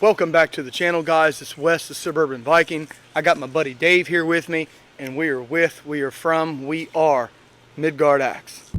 Welcome back to the channel, guys. It's Wes, the Suburban Viking. I got my buddy Dave here with me, and we are Midgard Axe.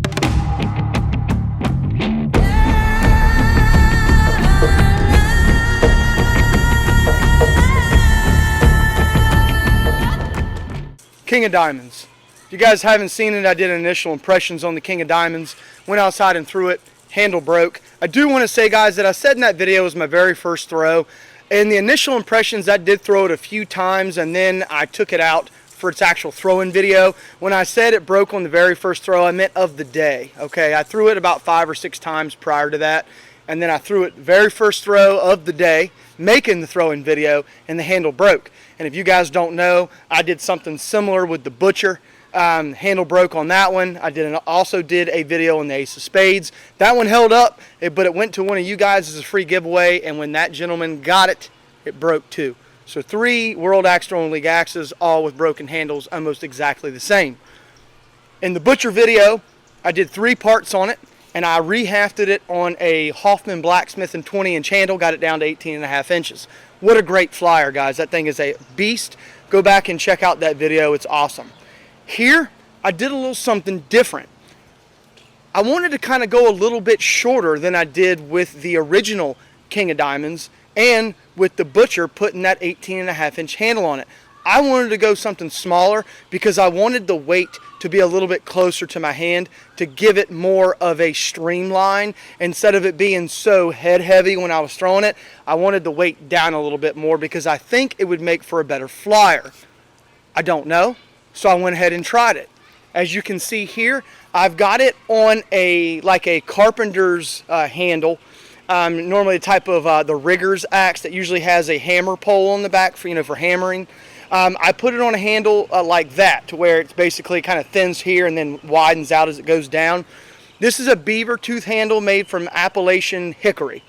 King of Diamonds. If you guys haven't seen it, I did initial impressions on the King of Diamonds. Went outside and threw it. Handle broke. I do want to say, guys, that I said in that video it was my very first throw. In the initial impressions, I did throw it a few times, and then I took it out for its actual throwing video. When I said it broke on the very first throw, I meant of the day. Okay, I threw it about 5 or 6 times prior to that, and then I threw it very first throw of the day, making the throwing video, and the handle broke. And if you guys don't know, I did something similar with the Butcher. Handle broke on that one. I also did a video on the Ace of Spades. That one held up, but it went to one of you guys as a free giveaway, and when that gentleman got it, it broke too. So 3 World Axe Throwing League axes, all with broken handles, almost exactly the same. In the Butcher video, I did 3 parts on it, and I rehafted it on a Hoffman Blacksmith and 20-inch handle, got it down to 18.5 inches. What a great flyer, guys. That thing is a beast. Go back and check out that video. It's awesome. Here, I did a little something different. I wanted to kind of go a little bit shorter than I did with the original King of Diamonds and with the Butcher putting that 18.5-inch handle on it. I wanted to go something smaller because I wanted the weight to be a little bit closer to my hand to give it more of a streamline. Instead of it being so head heavy when I was throwing it, I wanted the weight down a little bit more because I think it would make for a better flyer. I don't know. So I went ahead and tried it. As you can see here, I've got it on like a carpenter's handle. Normally a type of the rigger's axe that usually has a hammer pole on the back for hammering. I put it on a handle like that, to where it's basically kind of thins here and then widens out as it goes down. This is a beaver tooth handle made from Appalachian hickory.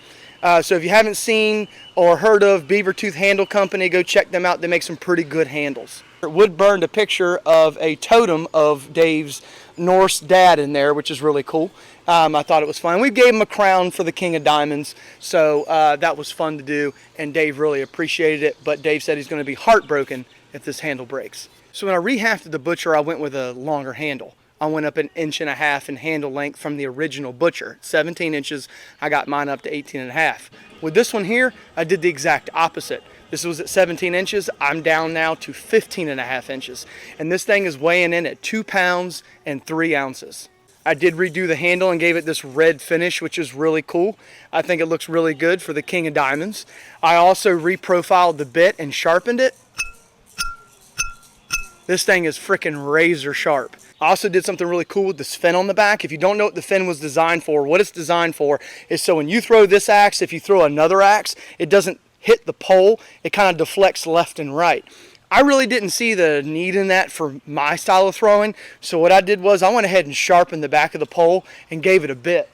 So if you haven't seen or heard of Beaver Tooth Handle Company, go check them out. They make some pretty good handles. Wood burned a picture of a totem of Dave's Norse dad in there, which is really cool. I thought it was fun. We gave him a crown for the King of Diamonds, so that was fun to do, and Dave really appreciated it, but Dave said he's going to be heartbroken if this handle breaks. So when I rehafted the Butcher, I went with a longer handle. I went up 1.5 inches in handle length from the original Butcher. 17 inches, I got mine up to 18.5. With this one here, I did the exact opposite. This was at 17 inches. I'm down now to 15.5 inches. And this thing is weighing in at 2 pounds and 3 ounces. I did redo the handle and gave it this red finish, which is really cool. I think it looks really good for the King of Diamonds. I also reprofiled the bit and sharpened it. This thing is freaking razor sharp. I also did something really cool with this fin on the back. If you don't know what the fin was designed for, what it's designed for is so when you throw this axe, if you throw another axe, it doesn't hit the pole, it kind of deflects left and right. I really didn't see the need in that for my style of throwing, so what I did was I went ahead and sharpened the back of the pole and gave it a bit.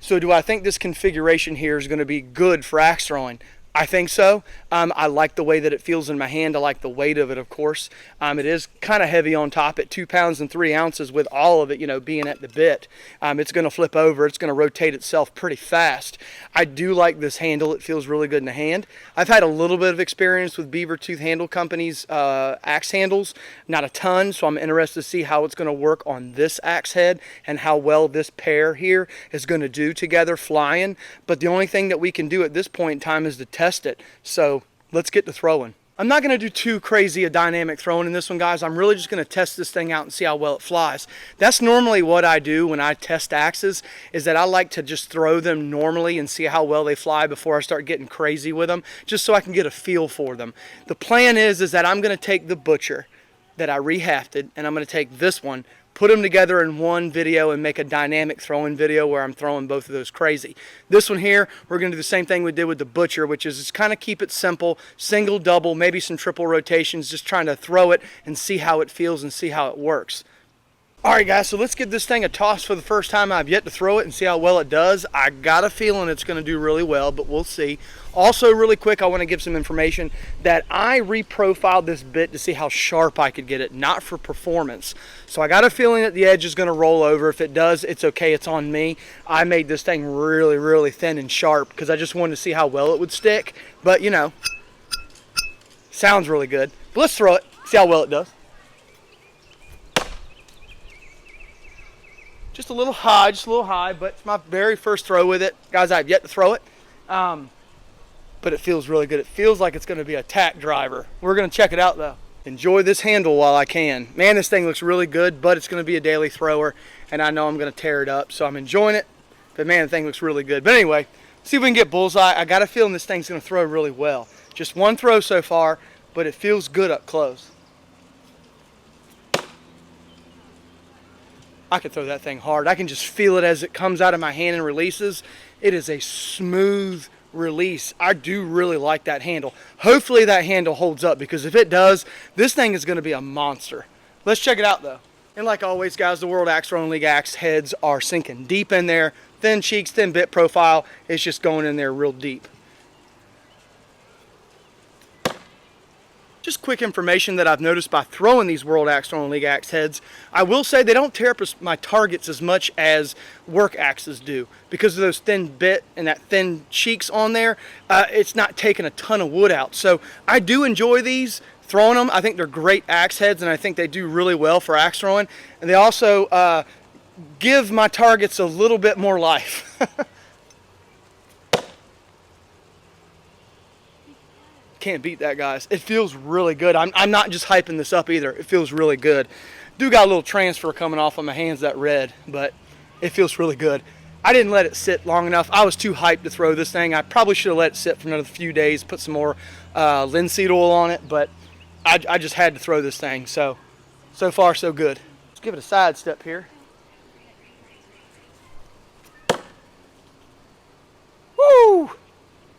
So do I think this configuration here is going to be good for axe throwing? I think so. I like the way that it feels in my hand. I like the weight of it, of course. It is kind of heavy on top at 2 pounds and 3 ounces with all of it, being at the bit. It's going to flip over. It's going to rotate itself pretty fast. I do like this handle. It feels really good in the hand. I've had a little bit of experience with Beaver Tooth Handle Company's axe handles. Not a ton, so I'm interested to see how it's going to work on this axe head and how well this pair here is going to do together flying. But the only thing that we can do at this point in time is to test it. So let's get to throwing. I'm not going to do too crazy a dynamic throwing in this one, guys. I'm really just going to test this thing out and see how well it flies. That's normally what I do when I test axes, is that I like to just throw them normally and see how well they fly before I start getting crazy with them, just so I can get a feel for them. The plan is that I'm going to take the Butcher that I rehafted, and I'm going to take this one, put them together in one video and make a dynamic throwing video where I'm throwing both of those crazy. This one here, we're going to do the same thing we did with the Butcher, which is just kind of keep it simple, single, double, maybe some triple rotations, just trying to throw it and see how it feels and see how it works. Alright guys, so let's give this thing a toss for the first time. I've yet to throw it and see how well it does. I got a feeling it's going to do really well, but we'll see. Also, really quick, I want to give some information that I reprofiled this bit to see how sharp I could get it, not for performance. So I got a feeling that the edge is going to roll over. If it does, it's okay, it's on me. I made this thing really, really thin and sharp because I just wanted to see how well it would stick. But, you know, sounds really good. But let's throw it, see how well it does. Just a little high, but it's my very first throw with it. Guys, I've yet to throw it, but it feels really good. It feels like it's going to be a tack driver. We're going to check it out, though. Enjoy this handle while I can. Man, this thing looks really good, but it's going to be a daily thrower, and I know I'm going to tear it up, so I'm enjoying it. But, man, the thing looks really good. But anyway, see if we can get bullseye. I got a feeling this thing's going to throw really well. Just one throw so far, but it feels good up close. I can throw that thing hard. I can just feel it as it comes out of my hand and releases. It is a smooth release. I do really like that handle. Hopefully that handle holds up, because if it does, this thing is going to be a monster. Let's check it out though. And like always guys, the World Axethrowing League axe heads are sinking deep in there. Thin cheeks, thin bit profile. It's just going in there real deep. Just quick information that I've noticed by throwing these World Axethrowing League axe heads. I will say they don't tear up my targets as much as work axes do. Because of those thin bit and that thin cheeks on there, it's not taking a ton of wood out. So I do enjoy these, throwing them. I think they're great axe heads, and I think they do really well for axe throwing. And they also give my targets a little bit more life. Can't beat that, guys. It feels really good. I'm not just hyping this up either. It feels really good. Do got a little transfer coming off on my hands, that red, but it feels really good. I didn't let it sit long enough. I was too hyped to throw this thing. I probably should have let it sit for another few days, put some more linseed oil on it, but I just had to throw this thing. So far so good. Let's give it a side step here. Woo!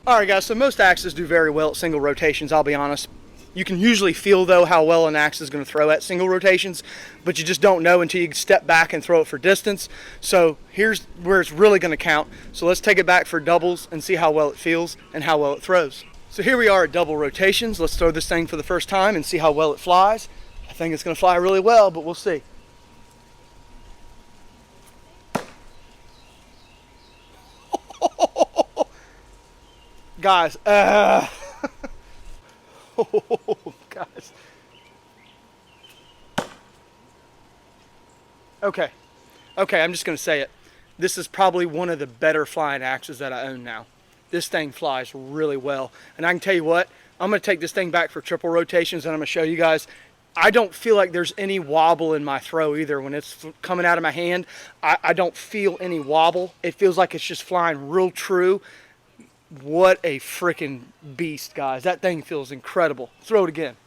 Alright guys, so most axes do very well at single rotations, I'll be honest. You can usually feel though how well an axe is going to throw at single rotations, but you just don't know until you step back and throw it for distance. So here's where it's really going to count. So let's take it back for doubles and see how well it feels and how well it throws. So here we are at double rotations. Let's throw this thing for the first time and see how well it flies. I think it's going to fly really well, but we'll see. Guys, oh, guys. Okay, I'm just going to say it. This is probably one of the better flying axes that I own now. This thing flies really well. And I can tell you what, I'm going to take this thing back for triple rotations, and I'm going to show you guys. I don't feel like there's any wobble in my throw either. When it's coming out of my hand, I don't feel any wobble. It feels like it's just flying real true. What a freaking beast, guys. That thing feels incredible. Throw it again.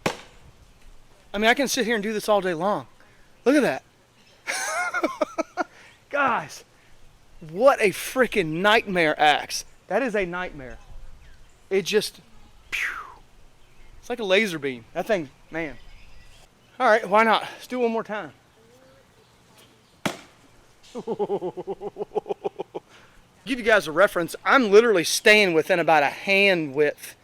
I mean, I can sit here and do this all day long. Look at that. Guys, what a freaking nightmare axe. That is a nightmare. It just, it's like a laser beam. That thing, man. All right, why not? Let's do it one more time. Give you guys a reference, I'm literally staying within about a hand width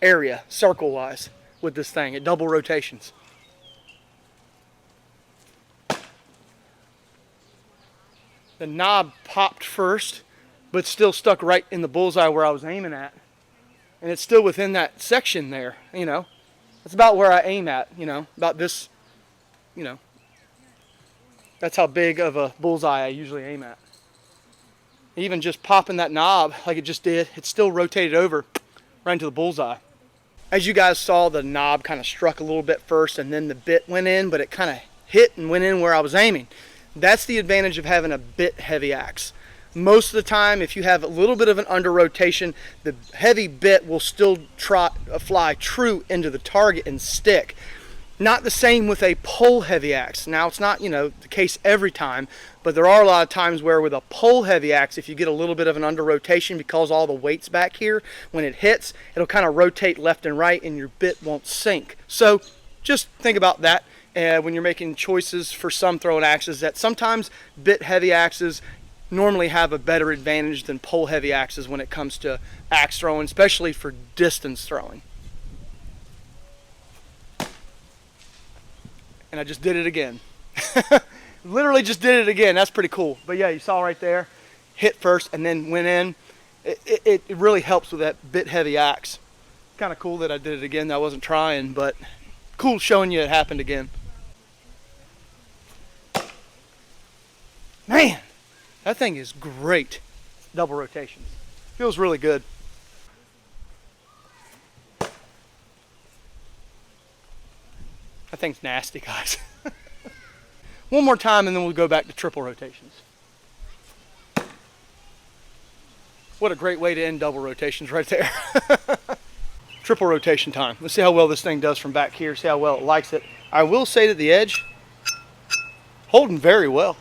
area, circle wise, with this thing at double rotations. The knob popped first, but still stuck right in the bullseye where I was aiming at. And it's still within that section there, you know. That's about where I aim at, you know, about this, you know. That's how big of a bullseye I usually aim at. Even just popping that knob like it just did, it still rotated over right into the bullseye. As you guys saw, the knob kind of struck a little bit first and then the bit went in, but it kind of hit and went in where I was aiming. That's the advantage of having a bit heavy axe. Most of the time, if you have a little bit of an under rotation, the heavy bit will still fly true into the target and stick. Not the same with a pull heavy axe. Now, it's not, you know, the case every time, but there are a lot of times where with a pull heavy axe, if you get a little bit of an under rotation because all the weight's back here, when it hits, it'll kind of rotate left and right and your bit won't sink. So just think about that. when you're making choices for some throwing axes, that sometimes bit heavy axes normally have a better advantage than pole heavy axes when it comes to axe throwing, especially for distance throwing. And I just did it again. Literally just did it again. That's pretty cool. But yeah, you saw right there, hit first and then went in. It really helps with that bit heavy axe. Kind of cool that I did it again. I wasn't trying, but cool showing you it happened again. Man, that thing is great. Double rotations. Feels really good. That thing's nasty, guys. One more time and then we'll go back to triple rotations. What a great way to end double rotations right there. Triple rotation time. Let's see how well this thing does from back here. See how well it likes it. I will say that the edge, holding very well.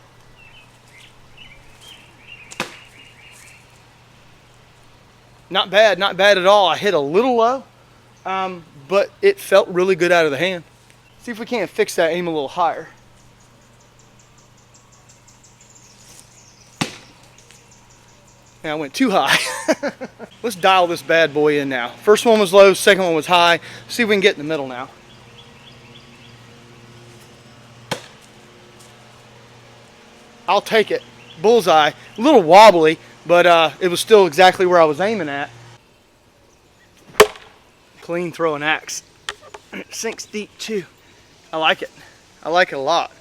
Not bad at all. I hit a little low, but it felt really good out of the hand. See if we can't fix that, aim a little higher. Yeah, I went too high. Let's dial this bad boy in now. First one was low, second one was high. See if we can get in the middle now. I'll take it. Bullseye. A little wobbly, but it was still exactly where I was aiming at. Clean throwing axe. And it sinks deep too. I like it. I like it a lot.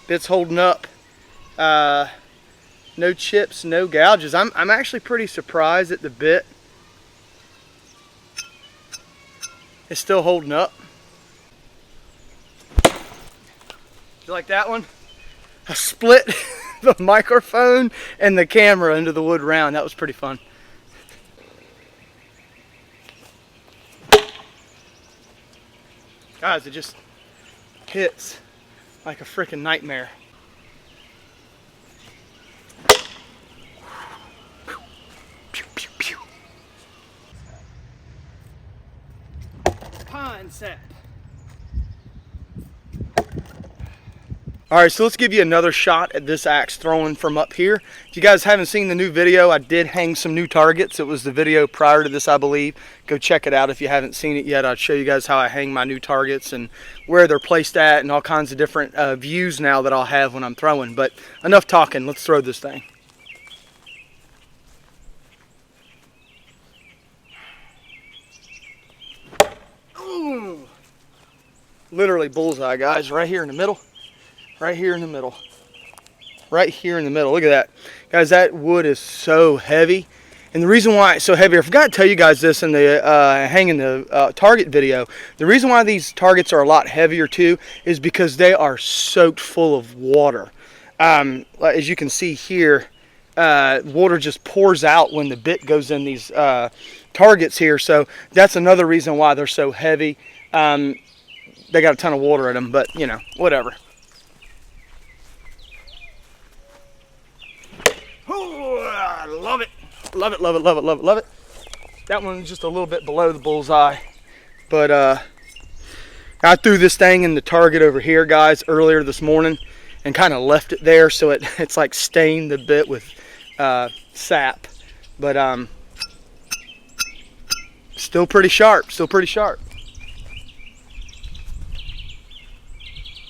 Bit's holding up. No chips, no gouges. I'm actually pretty surprised that the bit is still holding up. You like that one? I split the microphone and the camera into the wood round. That was pretty fun. Guys, it just hits like a freaking nightmare. Pine sap. Alright, so let's give you another shot at this axe throwing from up here. If you guys haven't seen the new video, I did hang some new targets. It was the video prior to this, I believe. Go check it out if you haven't seen it yet. I'll show you guys how I hang my new targets and where they're placed at and all kinds of different views now that I'll have when I'm throwing. But enough talking, let's throw this thing. Ooh. Literally bullseye, guys, right here in the middle. Right here in the middle. Right here in the middle. Look at that. Guys, that wood is so heavy. And the reason why it's so heavy, I forgot to tell you guys this in the hanging the target video. The reason why these targets are a lot heavier too is because they are soaked full of water. As you can see here, water just pours out when the bit goes in these targets here. So that's another reason why they're so heavy. They got a ton of water in them, but you know, whatever. I love it. Love it, love it, love it, love it, love it. That one's just a little bit below the bullseye. But I threw this thing in the target over here, guys, earlier this morning and kind of left it there so it's like stained the bit with sap. But still pretty sharp, still pretty sharp.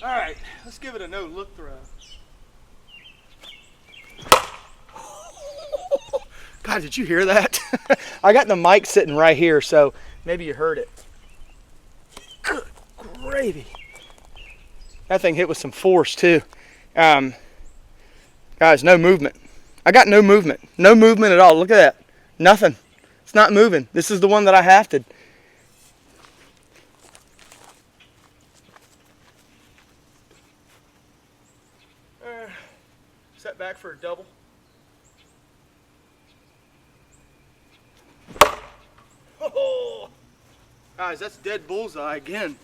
All right, let's give it a no look throw. God, did you hear that? I got the mic sitting right here, so maybe you heard it. Good gravy. That thing hit with some force too. Guys, no movement. I got no movement. No movement at all. Look at that. Nothing. It's not moving. This is the one that I hafted. Set back for a double. Oh, guys, that's dead bullseye again.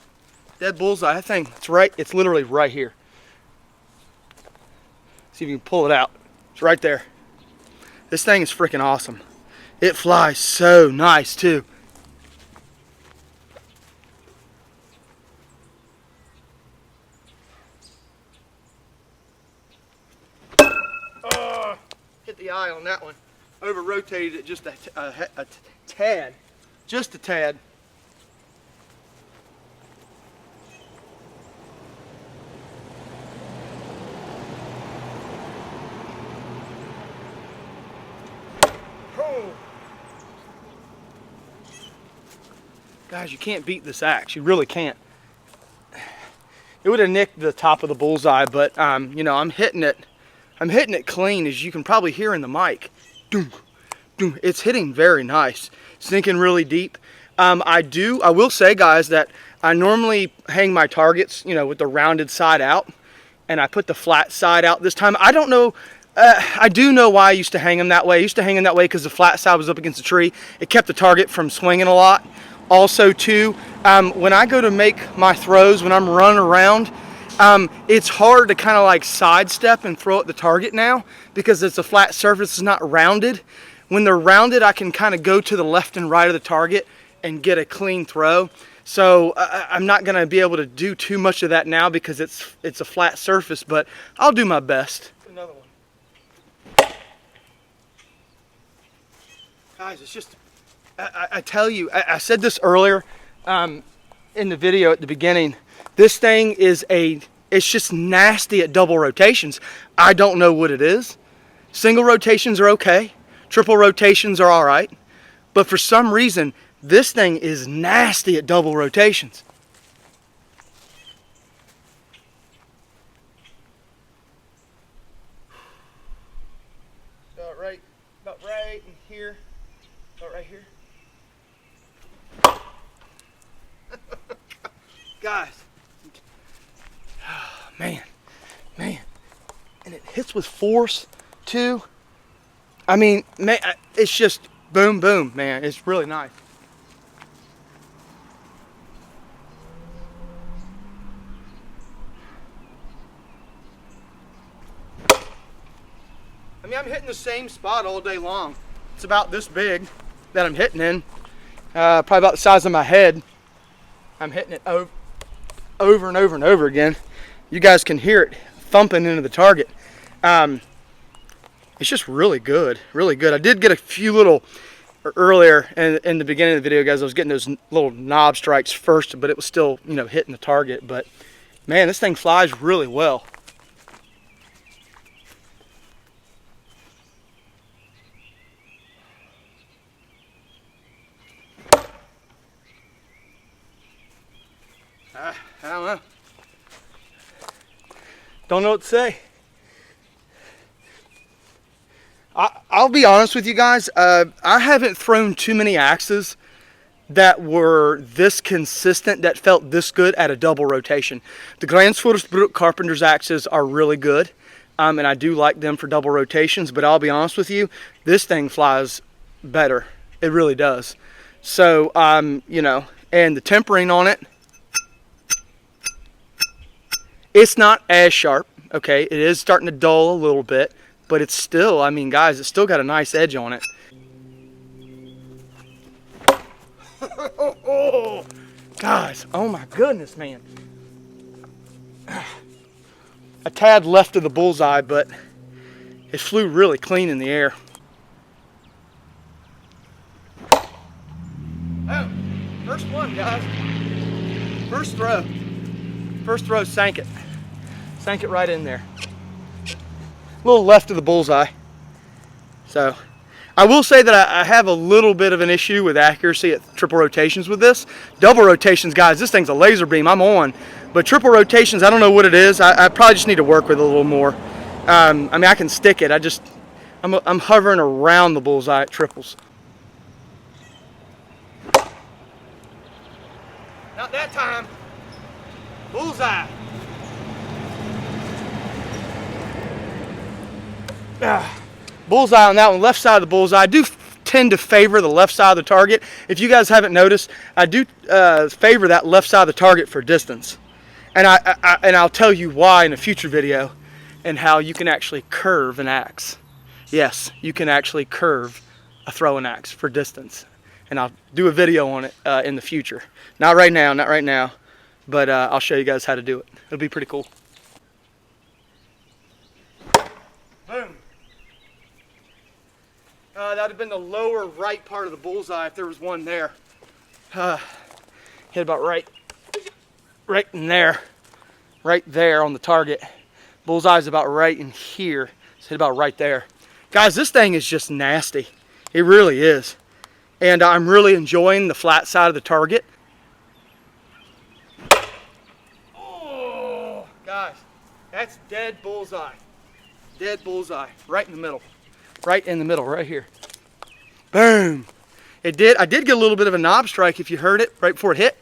Dead bullseye. That thing, it's right. It's literally right here. See if you can pull it out. It's right there. This thing is freaking awesome. It flies so nice too. eye on that one. Over rotated it just a tad. Just a tad. Oh. Guys, you can't beat this axe. You really can't. It would have nicked the top of the bullseye, but you know, I'm hitting it clean, as you can probably hear in the mic. It's hitting very nice, sinking really deep. I will say, guys, that I normally hang my targets, you know, with the rounded side out, and I put the flat side out this time. I don't know. I do know why I used to hang them that way. I used to hang them that way because the flat side was up against the tree. It kept the target from swinging a lot. Also, too, when I go to make my throws, when I'm running around, it's hard to kind of like sidestep and throw at the target now because it's a flat surface, it's not rounded. When they're rounded, I can kind of go to the left and right of the target and get a clean throw. So I'm not going to be able to do too much of that now because it's a flat surface, but I'll do my best. Another one. Guys, it's just, I tell you, I said this earlier in the video at the beginning. This thing is it's just nasty at double rotations. I don't know what it is. Single rotations are okay. Triple rotations are all right. But for some reason, this thing is nasty at double rotations. About right in here. About right here. Guys. Man. And it hits with force, too. I mean, man, it's just boom, boom, man. It's really nice. I mean, I'm hitting the same spot all day long. It's about this big that I'm hitting in. Probably about the size of my head. I'm hitting it over and over and over again. You guys can hear it thumping into the target. It's just really good, really good. I did get a few little earlier in the beginning of the video, guys. I was getting those little knob strikes first, but it was still, you know, hitting the target. But man, this thing flies really well. I don't know. Don't know what to say. I'll be honest with you guys. I haven't thrown too many axes that were this consistent, that felt this good at a double rotation. The Glanzfudersbruch Carpenter's axes are really good, and I do like them for double rotations, but I'll be honest with you, this thing flies better. It really does. So, you know, and the tempering on it, it's not as sharp, okay? It is starting to dull a little bit, but it's still, I mean, guys, it's still got a nice edge on it. Oh, guys, oh my goodness, man. A tad left of the bullseye, but it flew really clean in the air. Oh, first one, guys. First throw. First throw sank it. Sank it right in there. A little left of the bullseye. So, I will say that I have a little bit of an issue with accuracy at triple rotations with this. Double rotations, guys, this thing's a laser beam. I'm on. But triple rotations, I don't know what it is. I probably just need to work with it a little more. I mean, I can stick it. I'm hovering around the bullseye at triples. Not that time. Bullseye. Bullseye on that one, left side of the bullseye. I do tend to favor the left side of the target. If you guys haven't noticed, I do favor that left side of the target for distance. And I'll tell you why in a future video, and how you can actually curve an axe. Yes, you can actually curve a throwing axe for distance. And I'll do a video on it in the future. Not right now, but I'll show you guys how to do it. It'll be pretty cool. Boom. That would have been the lower right part of the bullseye if there was one there. Hit about right in there. Right there on the target. Bullseye's about right in here. It's hit about right there. Guys, this thing is just nasty. It really is. And I'm really enjoying the flat side of the target. Oh, guys, that's dead bullseye. Dead bullseye, right in the middle. Right in the middle, right here. Boom. I did get a little bit of a knob strike if you heard it right before it hit.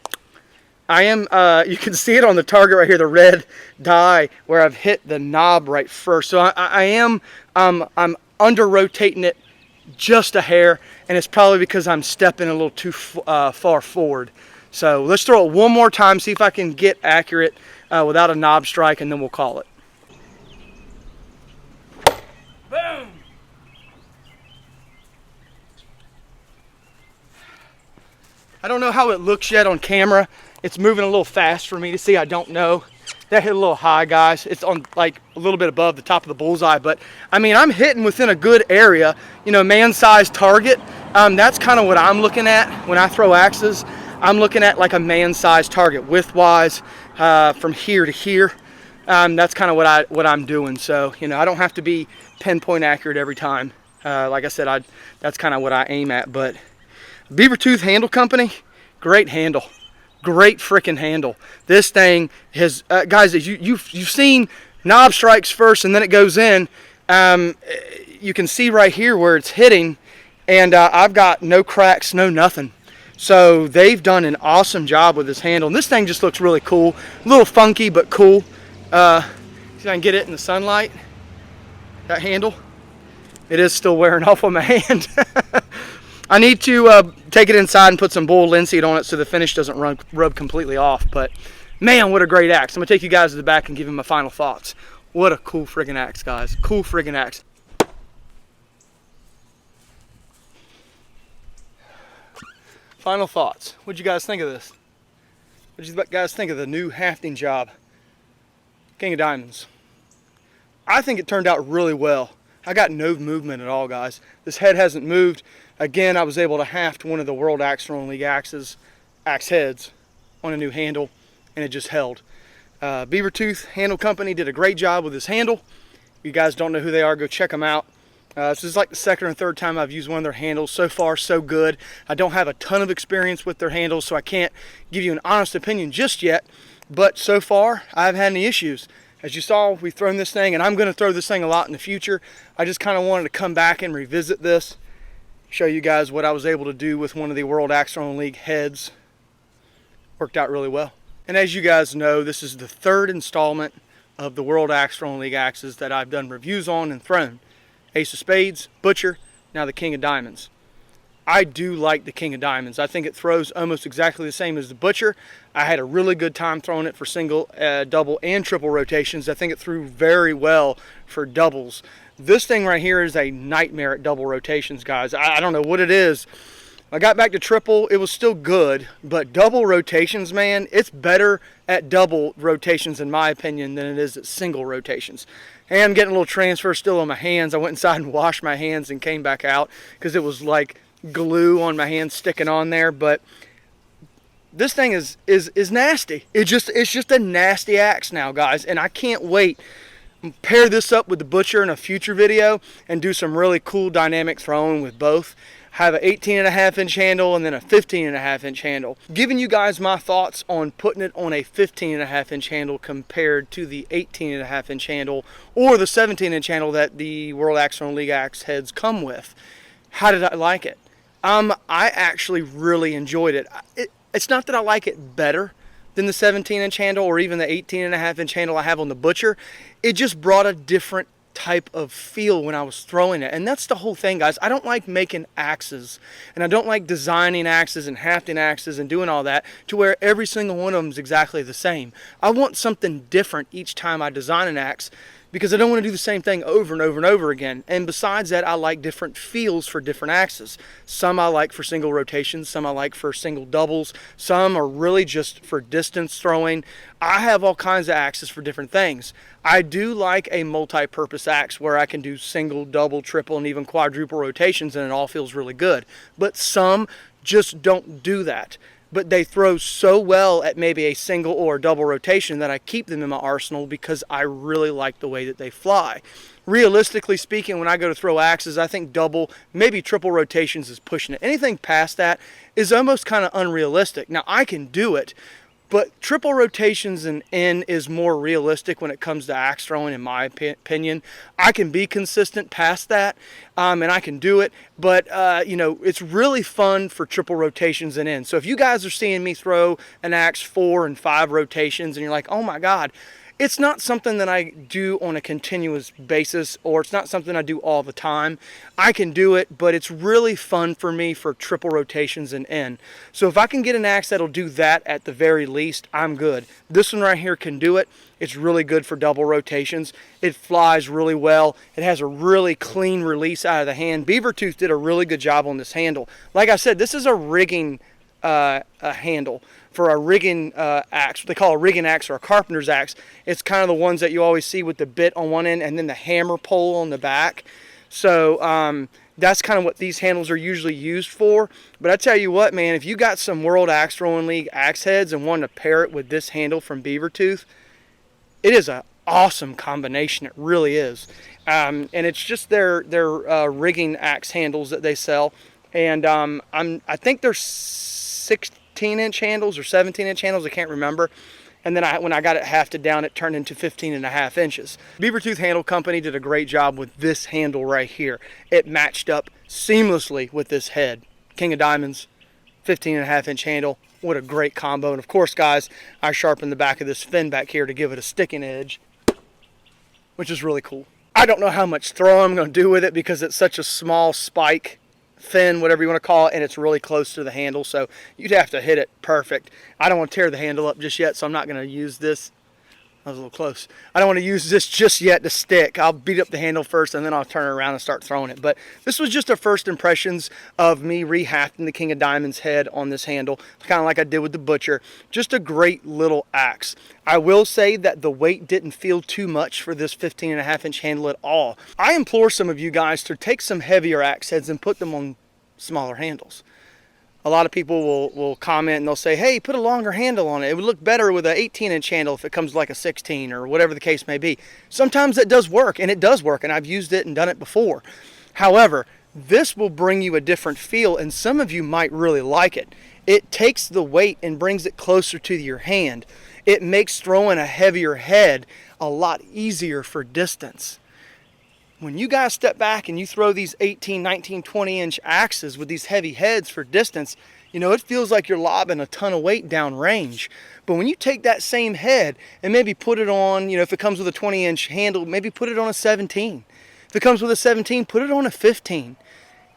You can see it on the target right here, the red dye where I've hit the knob right first. So I'm under rotating it just a hair, and it's probably because I'm stepping a little too far forward. So let's throw it one more time, see if I can get accurate without a knob strike, and then we'll call it. Boom! I don't know how it looks yet on camera. It's moving a little fast for me to see. I don't know. That hit a little high, guys. It's on like a little bit above the top of the bullseye, but I mean, I'm hitting within a good area, you know, man-sized target. That's kind of what I'm looking at when I throw axes. I'm looking at like a man-sized target width-wise from here to here. That's kind of what I'm doing. So, you know, I don't have to be pinpoint accurate every time. Like I said, that's kind of what I aim at. But Beaver Tooth Handle Company, great handle. Great freaking handle. This thing has, guys, you've seen knob strikes first and then it goes in. You can see right here where it's hitting, and I've got no cracks, no nothing. So they've done an awesome job with this handle. And this thing just looks really cool. A little funky, but cool. See if I can get it in the sunlight. That handle. It is still wearing off on my hand. I need to take it inside and put some bull linseed on it so the finish doesn't rub completely off. But man, what a great axe. I'm going to take you guys to the back and give you my final thoughts. What a cool friggin' axe, guys. Cool friggin' axe. Final thoughts. What'd you guys think of this? What'd you guys think of the new hafting job? King of Diamonds. I think it turned out really well. I got no movement at all, guys. This head hasn't moved. Again, I was able to haft one of the World Axethrowing League axe heads on a new handle, and it just held. Beaver Tooth Handle Company did a great job with this handle. If you guys don't know who they are, go check them out. This is like the second or third time I've used one of their handles. So far, so good. I don't have a ton of experience with their handles, so I can't give you an honest opinion just yet. But so far, I haven't had any issues. As you saw, we've thrown this thing, and I'm going to throw this thing a lot in the future. I just kind of wanted to come back and revisit this, show you guys what I was able to do with one of the World Axethrowing League heads. Worked out really well. And as you guys know, this is the third installment of the World Axethrowing League axes that I've done reviews on and thrown. Ace of Spades, Butcher, now the King of Diamonds. I do like the King of Diamonds. I think it throws almost exactly the same as the Butcher. I had a really good time throwing it for single, double, and triple rotations. I think it threw very well for doubles. This thing right here is a nightmare at double rotations, guys. I don't know what it is. I got back to triple, it was still good, but double rotations, man, it's better at double rotations in my opinion than it is at single rotations. And I'm getting a little transfer still on my hands. I went inside and washed my hands and came back out because it was like glue on my hands sticking on there. But this thing is nasty. It's just a nasty axe now, guys, and I can't wait. Pair this up with the Butcher in a future video and do some really cool dynamic throwing with both. Have an 18.5-inch handle and then a 15.5-inch handle. Giving you guys my thoughts on putting it on a 15.5-inch handle compared to the 18.5-inch handle or the 17-inch handle that the World Axethrowing League axe heads come with. How did I like it? I actually really enjoyed it. It's not that I like it better than the 17-inch handle or even the 18.5-inch handle I have on the Butcher. It just brought a different type of feel when I was throwing it, and that's the whole thing, guys. I don't like making axes, and I don't like designing axes and hafting axes and doing all that to where every single one of them is exactly the same. I want something different each time I design an axe because I don't want to do the same thing over and over and over again. And besides that, I like different feels for different axes. Some I like for single rotations, some I like for single doubles, some are really just for distance throwing. I have all kinds of axes for different things. I do like a multi-purpose axe where I can do single, double, triple, and even quadruple rotations and it all feels really good. But some just don't do that. But they throw so well at maybe a single or a double rotation that I keep them in my arsenal because I really like the way that they fly. Realistically speaking, when I go to throw axes, I think double, maybe triple rotations is pushing it. Anything past that is almost kind of unrealistic. Now, I can do it, but triple rotations and N is more realistic when it comes to axe throwing, in my opinion. I can be consistent past that, and I can do it. But, you know, it's really fun for triple rotations and N. So if you guys are seeing me throw an axe 4 and 5 rotations and you're like, oh my God, it's not something that I do on a continuous basis, or it's not something I do all the time. I can do it, but it's really fun for me for triple rotations and N. So if I can get an axe that'll do that at the very least, I'm good. This one right here can do it. It's really good for double rotations. It flies really well. It has a really clean release out of the hand. Beaver Tooth did a really good job on this handle. Like I said, this is a rigging a handle for a rigging axe. What they call a rigging axe or a carpenter's axe. It's kind of the ones that you always see with the bit on one end and then the hammer pole on the back. So that's kind of what these handles are usually used for. But I tell you what, man, if you got some World Axethrowing League axe heads and want to pair it with this handle from Beaver Tooth, it is an awesome combination. It really is. And it's just their rigging axe handles that they sell. And I think they're 16-inch handles or 17-inch handles. I can't remember. And then when I got it hafted down, it turned into 15.5 inches. Beaver Tooth Handle Company did a great job with this handle right here. It matched up seamlessly with this head. King of Diamonds, 15.5-inch handle. What a great combo. And of course, guys, I sharpened the back of this fin back here to give it a sticking edge, which is really cool. I don't know how much throw I'm going to do with it because it's such a small spike fin, whatever you want to call it, and it's really close to the handle, so you'd have to hit it perfect. I don't want to tear the handle up just yet, so I'm not going to use this. I was a little close. I don't want to use this just yet to stick. I'll beat up the handle first, and then I'll turn it around and start throwing it. But this was just a first impressions of me rehafting the King of Diamonds head on this handle, kind of like I did with the Butcher. Just a great little axe. I will say that the weight didn't feel too much for this 15.5-inch handle at all. I implore some of you guys to take some heavier axe heads and put them on smaller handles. A lot of people will comment and they'll say, hey, put a longer handle on it. It would look better with an 18-inch handle if it comes like a 16 or whatever the case may be. Sometimes it does work, and it does work, and I've used it and done it before. However, this will bring you a different feel, and some of you might really like it. It takes the weight and brings it closer to your hand. It makes throwing a heavier head a lot easier for distance. When you guys step back and you throw these 18, 19, 20-inch axes with these heavy heads for distance, you know, it feels like you're lobbing a ton of weight down range. But when you take that same head and maybe put it on, you know, if it comes with a 20-inch handle, maybe put it on a 17. If it comes with a 17, put it on a 15.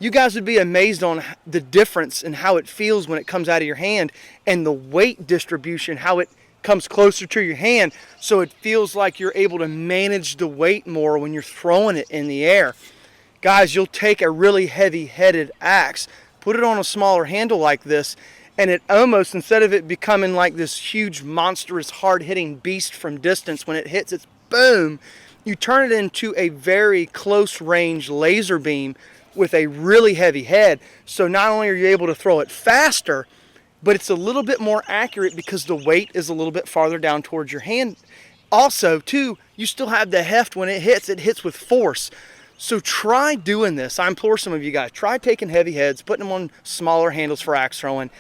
You guys would be amazed on the difference in how it feels when it comes out of your hand and the weight distribution, how it comes closer to your hand, so it feels like you're able to manage the weight more when you're throwing it in the air. Guys, you'll take a really heavy-headed axe, put it on a smaller handle like this, and it almost, instead of it becoming like this huge, monstrous, hard-hitting beast from distance, when it hits its boom, you turn it into a very close-range laser beam with a really heavy head. So not only are you able to throw it faster, but it's a little bit more accurate because the weight is a little bit farther down towards your hand. Also, too, you still have the heft when it hits with force. So try doing this. I implore some of you guys, try taking heavy heads, putting them on smaller handles for axe throwing.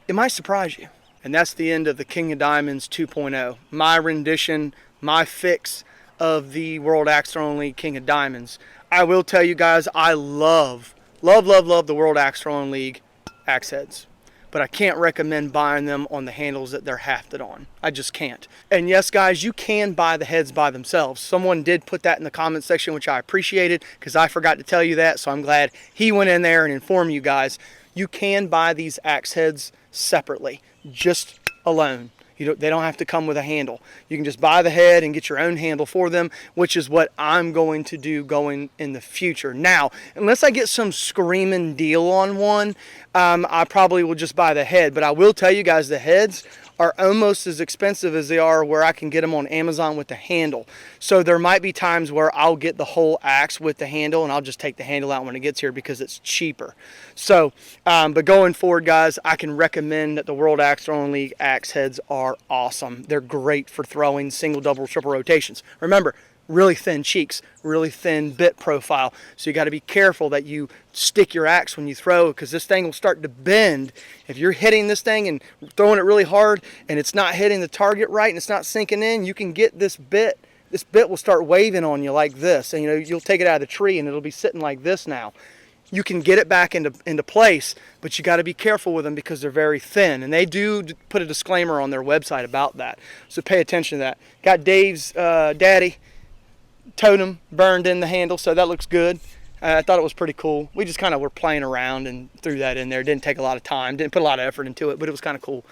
It might surprise you. And that's the end of the King of Diamonds 2.0. My rendition, my fix of the World Axethrowing League King of Diamonds. I will tell you guys, I love the World Axethrowing League axe heads. But I can't recommend buying them on the handles that they're hafted on. I just can't. And yes, guys, you can buy the heads by themselves. Someone did put that in the comment section, which I appreciated because I forgot to tell you that, so I'm glad he went in there and informed you guys. You can buy these axe heads separately, just alone. They don't have to come with a handle. You can just buy the head and get your own handle for them, which is what I'm going to do going in the future. Now, unless I get some screaming deal on one, I probably will just buy the head. But I will tell you guys, the heads are almost as expensive as they are where I can get them on Amazon with the handle. So there might be times where I'll get the whole axe with the handle and I'll just take the handle out when it gets here because it's cheaper. So, but going forward, guys, I can recommend that the World Axethrowing League axe heads are awesome. They're great for throwing single, double, triple rotations. Remember, really thin cheeks, really thin bit profile. So you got to be careful that you stick your axe when you throw, because this thing will start to bend. If you're hitting this thing and throwing it really hard and it's not hitting the target right and it's not sinking in, you can get this bit will start waving on you like this. And you'll take it out of the tree and it'll be sitting like this now. You can get it back into place, but you got to be careful with them because they're very thin. And they do put a disclaimer on their website about that. So pay attention to that. Got Dave's daddy totem burned in the handle, so that looks good. I thought it was pretty cool. We just kind of were playing around and threw that in there. Didn't take a lot of time, didn't put a lot of effort into it, but it was kind of cool.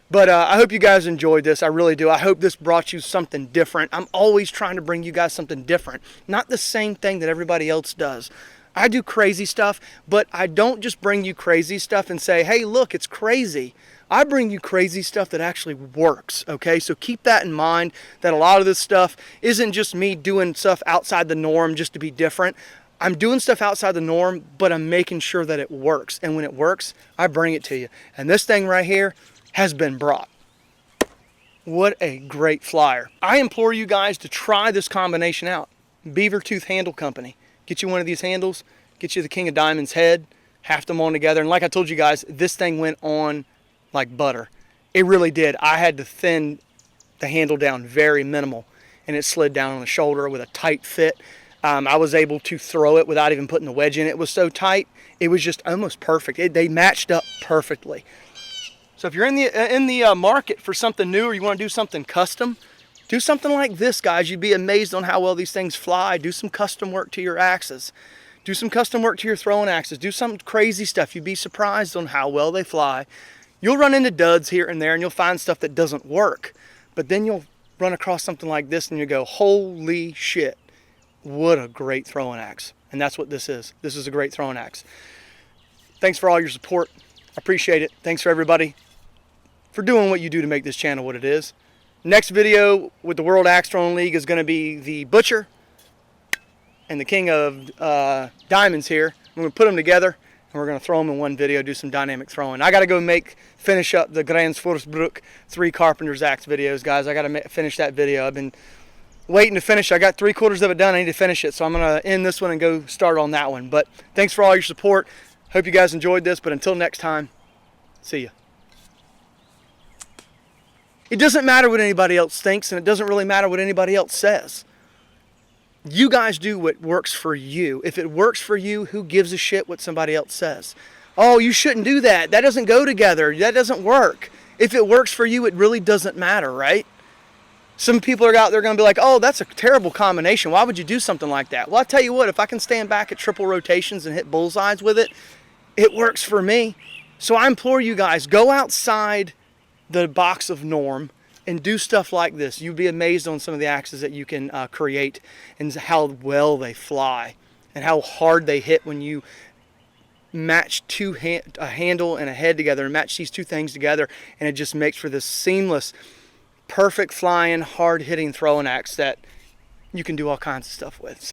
But I hope you guys enjoyed this. I really do. I hope this brought you something different. I'm always trying to bring you guys something different, not the same thing that everybody else does. I do crazy stuff, but I don't just bring you crazy stuff and say, hey, look, it's crazy. I bring you crazy stuff that actually works, okay? So keep that in mind, that a lot of this stuff isn't just me doing stuff outside the norm just to be different. I'm doing stuff outside the norm, but I'm making sure that it works. And when it works, I bring it to you. And this thing right here has been brought. What a great flyer. I implore you guys to try this combination out. Beaver Tooth Handle Company. Get you one of these handles, get you the King of Diamonds head, half them on together. And like I told you guys, this thing went on like butter. It really did. I had to thin the handle down very minimal, and it slid down on the shoulder with a tight fit. I was able to throw it without even putting the wedge in. It was so tight, it was just almost perfect. They matched up perfectly. So if you're in the market for something new, or you want to do something custom, do something like this, guys. You'd be amazed on how well these things fly. Do some custom work to your axes. Do some custom work to your throwing axes. Do some crazy stuff. You'd be surprised on how well they fly. You'll run into duds here and there, and you'll find stuff that doesn't work. But then you'll run across something like this, and you go, holy shit, what a great throwing axe. And that's what this is. This is a great throwing axe. Thanks for all your support. I appreciate it. Thanks for everybody for doing what you do to make this channel what it is. Next video with the World Axethrowing League is going to be the Butcher and the King of Diamonds here. I'm going to put them together, and we're going to throw them in one video, do some dynamic throwing. I got to go finish up the Grans Forsbrook 3 Carpenter's Axe videos, guys. I got to finish that video. I've been waiting to finish. I got 3/4 of it done. I need to finish it, so I'm going to end this one and go start on that one. But thanks for all your support. Hope you guys enjoyed this, but until next time, see ya. It doesn't matter what anybody else thinks, and it doesn't really matter what anybody else says. You guys do what works for you. If it works for you, who gives a shit what somebody else says? Oh, you shouldn't do that. That doesn't go together. That doesn't work. If it works for you, it really doesn't matter, right? Some people are out there going to be like, oh, that's a terrible combination. Why would you do something like that? Well, I'll tell you what, if I can stand back at triple rotations and hit bullseyes with it, it works for me. So I implore you guys, go outside the box of norm and do stuff like this. You'd be amazed on some of the axes that you can create and how well they fly and how hard they hit when you match a handle and a head together and match these two things together, and it just makes for this seamless, perfect flying, hard hitting throwing axe that you can do all kinds of stuff with.